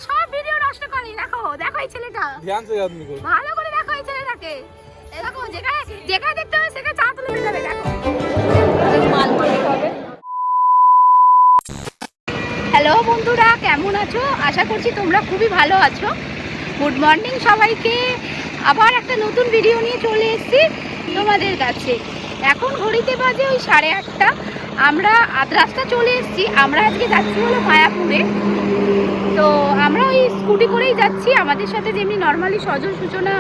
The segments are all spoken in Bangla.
সব ভিডিও নষ্ট করি। দেখো দেখো এই ছেলেটা ভালো করে দেখো এই ছেলেটাকে। দেখো যেখানে যেখানে দেখতে হবে সেখানে চা তুলে যাবে। দেখো হ্যালো বন্ধুরা, কেমন আছো? আশা করছি তোমরা খুবই ভালো আছো। গুড মর্নিং সবাইকে। আবার একটা নতুন ভিডিও নিয়ে চলে এসেছি তোমাদের কাছে। এখন ঘড়িতে বাজে ওই 8:30। আমরা আধ রাস্তা চলে এসেছি। আমরা আজকে যাচ্ছি হলো মায়াপুরে। তো আমরা ওই স্কুটি করেই যাচ্ছি। আমাদের সাথে যেমনি নর্মালি সজল সূচনা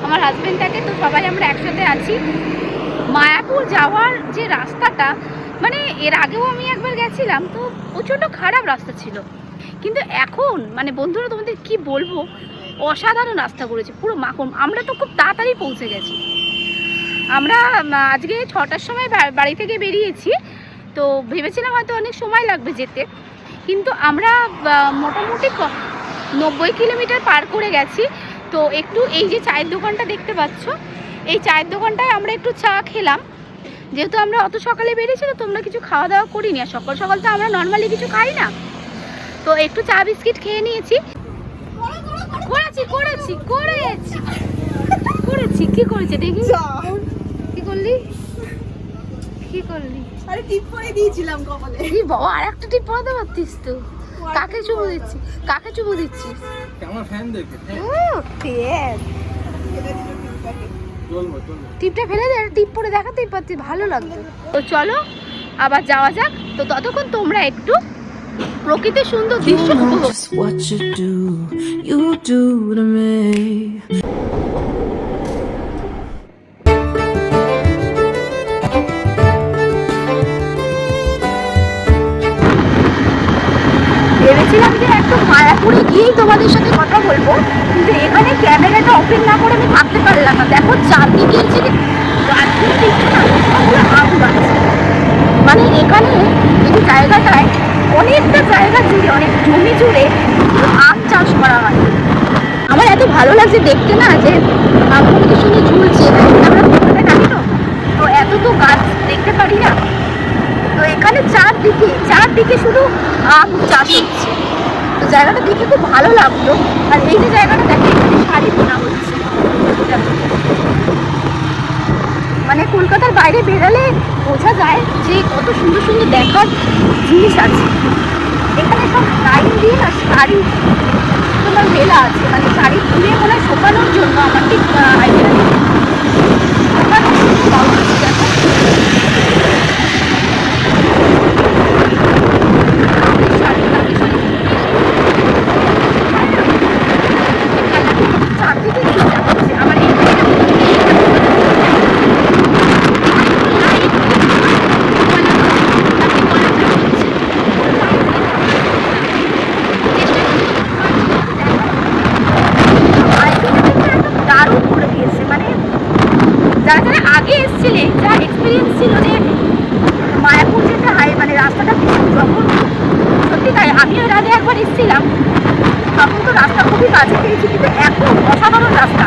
আমার হাজব্যান্ড থাকে, তো সবাই আমরা একসাথে আছি। মায়াপুর যাওয়ার যে রাস্তাটা, মানে এর আগেও আমি একবার গেছিলাম, তো প্রচণ্ড খারাপ রাস্তা ছিল। কিন্তু এখন মানে বন্ধুরা তোমাদের কি বলবো, অসাধারণ রাস্তা করেছে, পুরো মাখন। আমরা তো খুব তাড়াতাড়ি পৌঁছে গেছি। আমরা আজকে 6টার সময় বাড়ি থেকে বেরিয়েছি। তো ভেবেছিলাম হয়তো অনেক সময় লাগবে যেতে, কিন্তু আমরা মোটামুটি 90 কিলোমিটার পার করে গেছি। তো একটু এই যে চায়ের দোকানটা দেখতে পাচ্ছ, এই চায়ের দোকানটায় আমরা একটু চা খেলাম। যেহেতু আমরা অত সকালে বেরিয়েছি, তো তোমরা কিছু খাওয়া দাওয়া করিনি। আর সকাল সকাল তো আমরা নর্মালি কিছু খাই না, তো একটু চা বিস্কিট খেয়ে নিয়েছি। করেছি কি করেছে দেখি, কি করলি কি করলি? আরে টিপ পরে দিয়েছিলাম কপালে। এই বাবা, আর একটা টিপ পরাতে পারতিস তো। কাকে চুমু দিচ্ছিস? কাকে চুমু দিচ্ছিস? আমার ফ্যান দেখে টিপটা ফেলে দে, টিপ পরে দেখাতেই পারতিস, ভালো লাগতো। তো চলো আবার যাওয়া যাক। তো ততক্ষণ তোমরা একটু প্রকৃতির সুন্দর দৃশ্য উপভোগ। ভেবেছিলাম যে একটু মায়াপুরে গিয়েই তোমাদের সাথে কথা বলবো, কিন্তু এখানে ক্যামেরাটা ওপেন না করে আমি থাকতে পারলাম না। দেখো চারদিকে যে গাছগুলো দেখছো না, সবগুলো আম গাছ। মানে এখানে এই জায়গাটায় অনেকটা জায়গা জুড়ে, অনেক জমি জুড়ে আম চাষ করা হয়। আমার এত ভালো লাগছে দেখতে না, যে আমগুলো কি সুন্দর ঝুলছে। আমরা ফোনে থাকি তো এত তো গাছ দেখতে পারি না। তো এখানে চারদিকে শুধু আম চাষ হচ্ছে। তো জায়গাটা দেখে খুব ভালো লাগলো। আর এই যে জায়গাটা দেখে, এখানে শাড়ি বোনা হচ্ছে। মানে কলকাতার বাইরে বেরালে বোঝা যায় যে কত সুন্দর সুন্দর দেখার জিনিস আছে। এখানে সব লাইন দিয়ে না শাড়ি তোমার মেলা আছে, মানে শাড়ি তুলে মনে হয় শোকানোর জন্য। আমার ঠিক আইডিয়া নেই। আগে এসেছিলে যা এক্সপিরিয়েন্স ছিল যে মায়াপুর যেতে হয়, মানে রাস্তাটা যখন সত্যি তাই, আমি এর আগে একবার এসেছিলাম, তখন তো রাস্তা খুবই বাজে পেয়েছি, কিন্তু এখন অসাধারণ রাস্তা।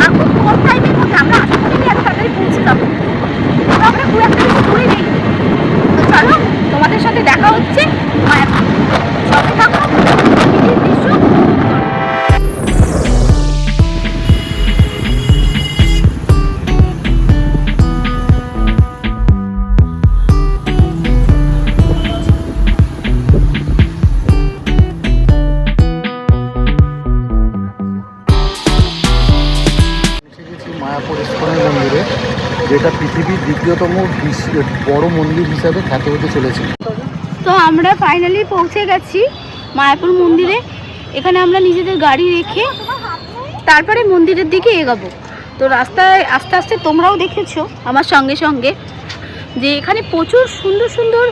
আর খুব কম টাইমের মধ্যে আমরা আশা করিনি এত তাড়াতাড়ি পৌঁছে যাবো। তো আমরা খুব একটা কিছু করে নেই। তো চলো তোমাদের সাথে দেখা হচ্ছে মায়াপুর। সঙ্গে থাকো, দৃশ্য। মায়াপুর ইস্কনের মন্দিরে, যেটা পৃথিবীর দ্বিতীয়তম বড় মন্দির হিসাবে খ্যাত হতে চলেছে। তো আমরা ফাইনালি পৌঁছে গেছি মায়াপুর মন্দিরে। এখানে আমরা নিজেদের গাড়ি রেখে তারপরে মন্দিরের দিকে এগোবো। তো রাস্তায় আস্তে আস্তে তোমরাও দেখেছো আমার সঙ্গে সঙ্গে যে এখানে প্রচুর সুন্দর সুন্দর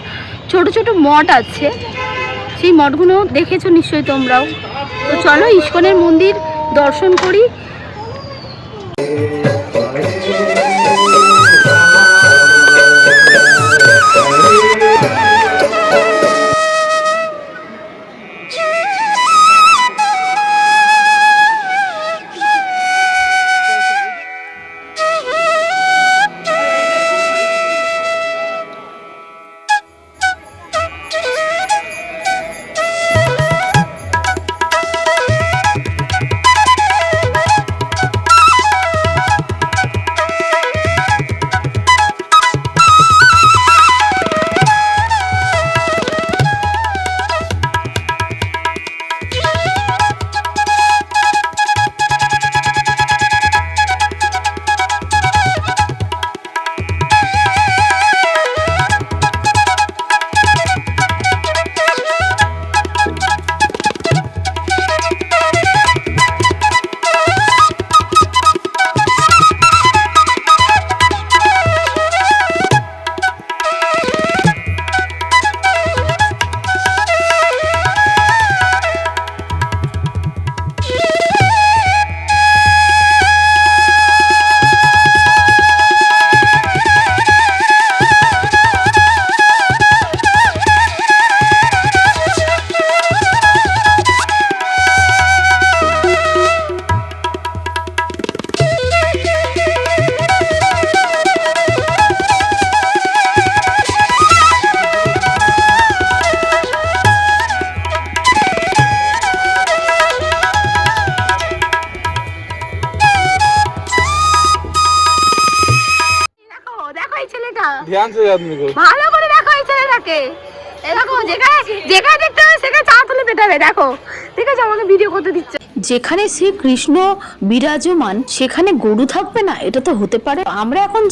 ছোট ছোট মঠ আছে। সেই মঠগুলো দেখেছো নিশ্চয়ই তোমরাও। তো চলো ইস্কনের মন্দির দর্শন করি। ध्यान से आदमी को ভালো করে দেখো এই ছেলেটাকে। এই দেখো যেখানে যেখানে দেখতে হবে সেখানে চা তুলে পেটাবে। দেখো ঠিক আছে, আমাকে ভিডিও করতে দিচ্ছে। যেখানে শ্রীকৃষ্ণ বিরাজমান সেখানে গরু থাকবে না, এটা তো হতে পারে। আমরা এখন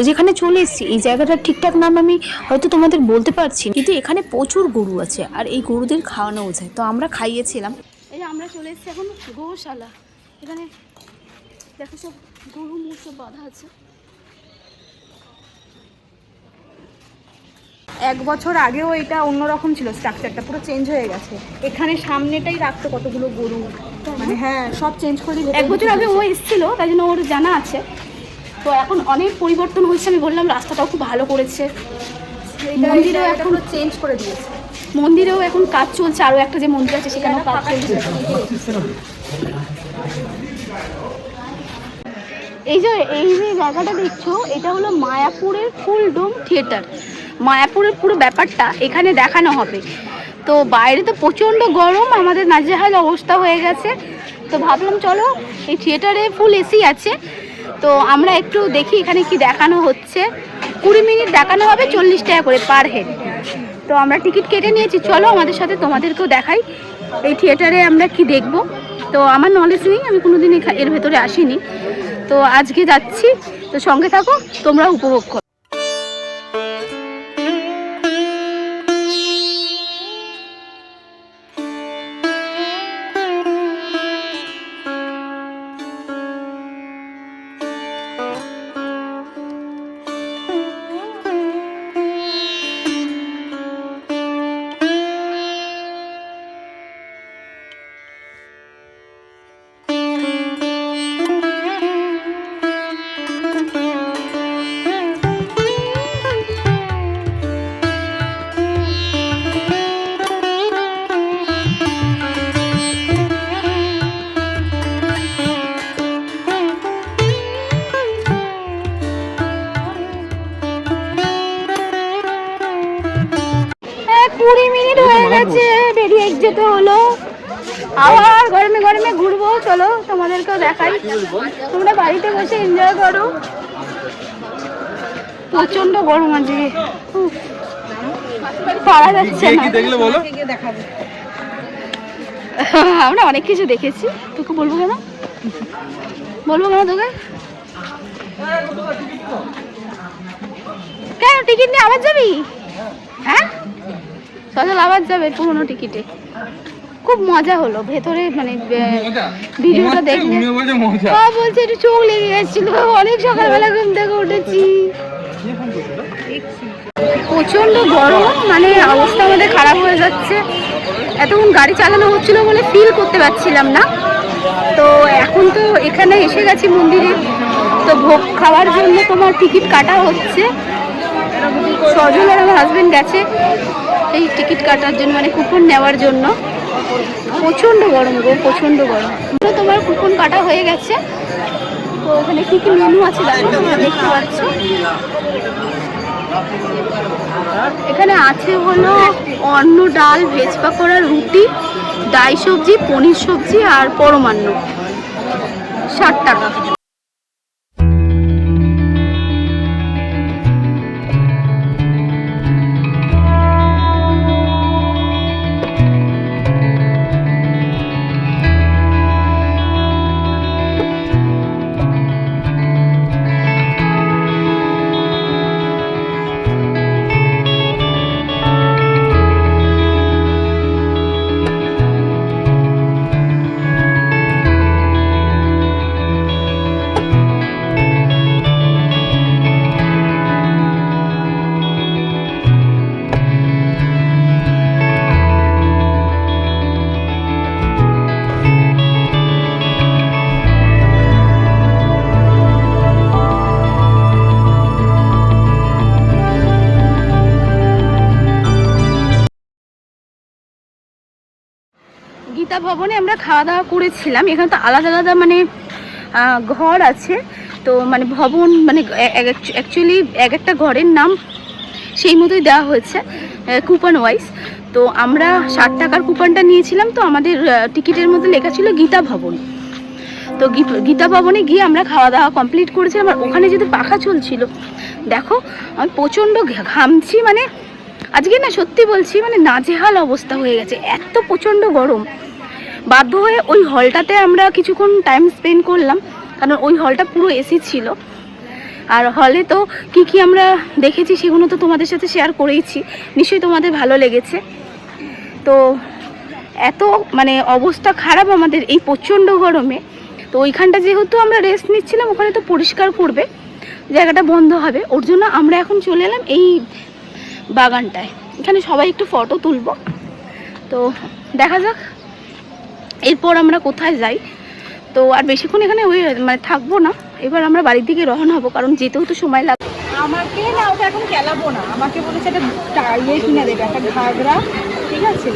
যেখানে চলে এসেছি এই জায়গাটার ঠিকঠাক নাম আমি হয়তো তোমাদের বলতে পারছি না, কিন্তু এখানে প্রচুর গরু আছে আর এই গরুদের খাওয়ানো যায়, তো আমরা খাইয়েছিলাম। এই যে আমরা চলে এসেছি এখন গৌশালা। এখানে দেখো সব গরু মোষ সব বাঁধা আছে। 1 বছর আগেও এটা অন্যরকম ছিল, স্ট্রাকচারটা পুরো চেঞ্জ হয়ে গেছে। এখানে সামনেটাই রাখতো কতগুলো গরু, মানে হ্যাঁ সব চেঞ্জ করে দিয়ে। 1 বছর আগে ও এসেছিল, তাই জন্য ওর জানা আছে। তো এখন অনেক পরিবর্তন হয়েছে, আমি বললাম রাস্তাটাও খুব ভালো করেছে। মন্দিরেও এখন চেঞ্জ করে দিয়েছে, মন্দিরেও এখন কাজ চলছে। আরও একটা যে মন্দির আছে সেখানেও কাজ চলছে। এই যে জায়গাটা দেখছো, এটা হলো মায়াপুরের ফুল ডোম থিয়েটার। মায়াপুরের পুরো ব্যাপারটা এখানে দেখানো হবে। তো বাইরে তো প্রচণ্ড গরম, আমাদের নাজেহাল অবস্থা হয়ে গেছে। তো ভাবলাম চলো, এই থিয়েটারে ফুল এসি আছে, তো আমরা একটু দেখি এখানে কি দেখানো হচ্ছে। 20 মিনিট দেখানো হবে, 40 টাকা করে পার হেড। তো আমরা টিকিট কেটে নিয়েছি, চলো আমাদের সাথে তোমাদেরকেও দেখাই এই থিয়েটারে আমরা কি দেখব। তো আমার নলেজ নেই, আমি কোনোদিন এর ভেতরে আসিনি, তো আজকে যাচ্ছি। তো সঙ্গে থাকো, তোমরা উপভোগ করো। বেরিয়ে যেতে হলো, আবার গরমে গরমে ঘুরবো। চলো তোমাদেরকেও দেখাই, তোমরা বাড়িতে বসে এনজয় করো। প্রচন্ড গরম আজকে, পারা যাচ্ছে না। দেখলে বলো, আমরা অনেক কিছু দেখেছি, তোকে বলবো কেন তোকে? কেন টিকিট নিয়ে আবার যাবি? হ্যাঁ সজল আবার যাবে পুরোনো টিকিটে। খুব মজা হলো ভেতরে, মানে ভিডিওটা দেখলে বলছে একটু চোখ লেগে গেছিল। অনেক সকালবেলা ঘুম থেকে উঠেছি, প্রচন্ড গরম, মানে অবস্থা আমাদের খারাপ হয়ে যাচ্ছে। এতক্ষণ গাড়ি চালানো হচ্ছিল বলে ফিল করতে পারছিলাম না। তো এখন তো এখানে এসে গেছি মন্দিরে, তো ভোগ খাওয়ার জন্য তোমার টিকিট কাটা হচ্ছে। সজল আর আমার হাজবেন্ড গেছে এই টিকিট কাটার জন্য, মানে কুপন নেওয়ার জন্য। প্রচণ্ড গরম গো, প্রচণ্ড গরম। তোমার কুপন কাটা হয়ে গেছে। তো ওখানে কি কি মেনু আছে তোমরা দেখতে পাচ্ছ। এখানে আছে হলো অন্ন, ডাল, ভেজ পাকোড়া, রুটি, ডাই সবজি, পনির সবজি আর পরমান্ন, 60 টাকা। গীতা ভবনে আমরা খাওয়া দাওয়া করেছিলাম। এখানে তো আলাদা আলাদা মানে ঘর আছে, তো মানে ভবন, মানে অ্যাকচুয়ালি এক একটা ঘরের নাম সেই মতোই দেওয়া হয়েছে কুপন ওয়াইজ। তো আমরা 60 টাকার কুপনটা নিয়েছিলাম, তো আমাদের টিকিটের মধ্যে লেখা ছিল গীতা ভবন। তো গীতা ভবনে গিয়ে আমরা খাওয়া দাওয়া কমপ্লিট করেছিলাম। আর ওখানে যদি পাখা চলছিল, দেখো আমি প্রচণ্ড ঘামছি, মানে আজকে না সত্যি বলছি মানে নাজেহাল অবস্থা হয়ে গেছে, এত প্রচণ্ড গরম। বাধ্য হয়ে ওই হলটাতে আমরা কিছুক্ষণ টাইম স্পেন্ড করলাম, কারণ ওই হলটা পুরো এসি ছিল। আর হলে তো কি কি আমরা দেখেছি সেগুলো তো তোমাদের সাথে শেয়ার করেইছি, নিশ্চয়ই তোমাদের ভালো লেগেছে। তো এত মানে অবস্থা খারাপ আমাদের এই প্রচণ্ড গরমে। তো ওইখানটা যেহেতু আমরা রেস্ট নিচ্ছিলাম, ওখানে তো পরিষ্কার করবে, জায়গাটা বন্ধ হবে, ওর জন্য আমরা এখন চলে এলাম এই বাগানটায়। এখানে সবাই একটু ফটো তুলব। তো দেখা যাক এরপর আমরা কোথায় যাই। তো আর বেশিক্ষণ এখানে ওই মানে থাকবো না, এবার আমরা বাড়ির দিকে রওনা হবো, কারণ যেতেও তো সময় লাগবে। আমাকে না ওটা এখন খেলাবো না, আমাকে বলেছে একটা ইয়ে কিনে দেবে, একটা ঘাগরা, ঠিক আছে,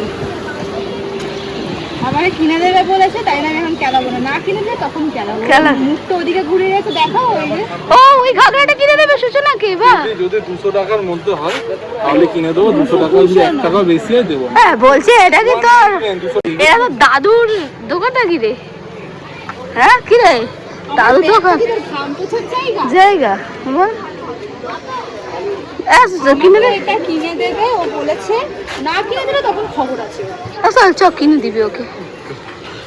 আমাকে কিনে দেবে বলেছে, তাই না আমি এখন খেলাবো না, না কিনে দেবে তখন খেলাবো। খেলা মুখটা ওদিকে ঘুরে গেছে, দেখো ওই যে ও ওই ঘাগরাটা কিনে দেবে সূচনাকে। বা যদি 200 টাকার মধ্যে হয় তাহলে কিনে দেবো, 200 টাকা যদি 1 টাকা বেশি হয় দেবো। হ্যাঁ বলছে এটা কি তোর, এটা তো দাদুর দোকানটা কি রে? হ্যাঁ কি রে দাদুর দোকান ঘাম পোছার জায়গা, জায়গা বল। কিনে দে, এটা কিনে দেবে ও বলেছে, না কিনে দিলে তখন খবর আছে। চল চ কিনে দিবি ওকে,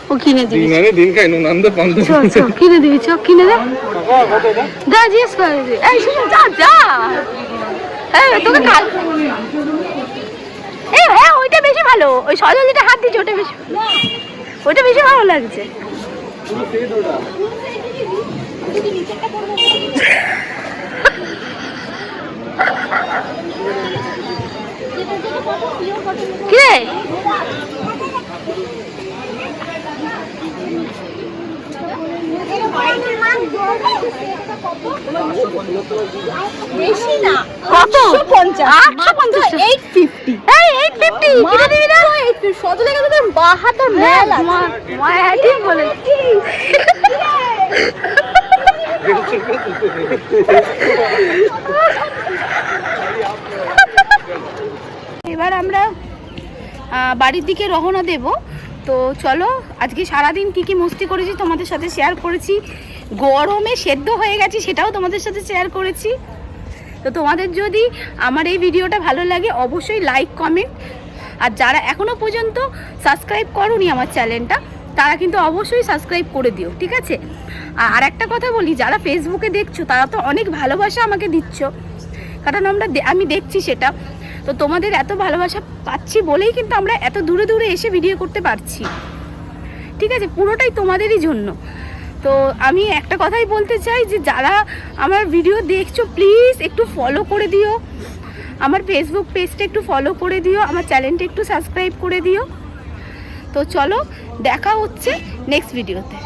ও কিনে দিবি। দিন আনে দিন খাই নন্দ পান্তা। চল চল কিনে দিবি, চ কিনে দে। যা জিজ্ঞেস করে দে। এই শুন যা যা, এই তোকে কাল এই হ্যাঁ ওইটা বেশি ভালো, ওই সজল যেটা হাত দিচ্ছে ওইটা বেশি ভালো লাগছে। কি রে বেশি না, কত? 850 850 850 এই 850 কিনে দিবি না? সজলে গেছে তোর বাহাতর মেল আছে। মা ঠিক বলে। এবার আমরা বাড়ির দিকে রওনা দেব। তো চলো আজকে সারাদিন কি কি মস্তি করেছি তোমাদের সাথে শেয়ার করেছি, গরমে সেদ্ধ হয়ে গেছি সেটাও তোমাদের সাথে শেয়ার করেছি। তো তোমাদের যদি আমার এই ভিডিওটা ভালো লাগে অবশ্যই লাইক কমেন্ট, আর যারা এখনও পর্যন্ত সাবস্ক্রাইব করোনি আমার চ্যানেলটা তারা কিন্তু অবশ্যই সাবস্ক্রাইব করে দিও, ঠিক আছে? আর একটা কথা বলি, যারা ফেসবুকে দেখছো তারা তো অনেক ভালোবাসা আমাকে দিচ্ছ, কারণ আমি দেখছি সেটা। তো তোমাদের এত ভালোবাসা পাচ্ছি বলেই কিন্তু আমরা এত দূরে দূরে এসে ভিডিও করতে পারছি, ঠিক আছে? পুরোটাই তোমাদেরই জন্য। তো আমি একটা কথাই বলতে চাই যে যারা আমার ভিডিও দেখছো প্লিজ একটু ফলো করে দিও, আমার ফেসবুক পেজটা একটু ফলো করে দিও, আমার চ্যানেলটা একটু সাবস্ক্রাইব করে দিও। তো চলো দেখা হচ্ছে নেক্সট ভিডিওতে।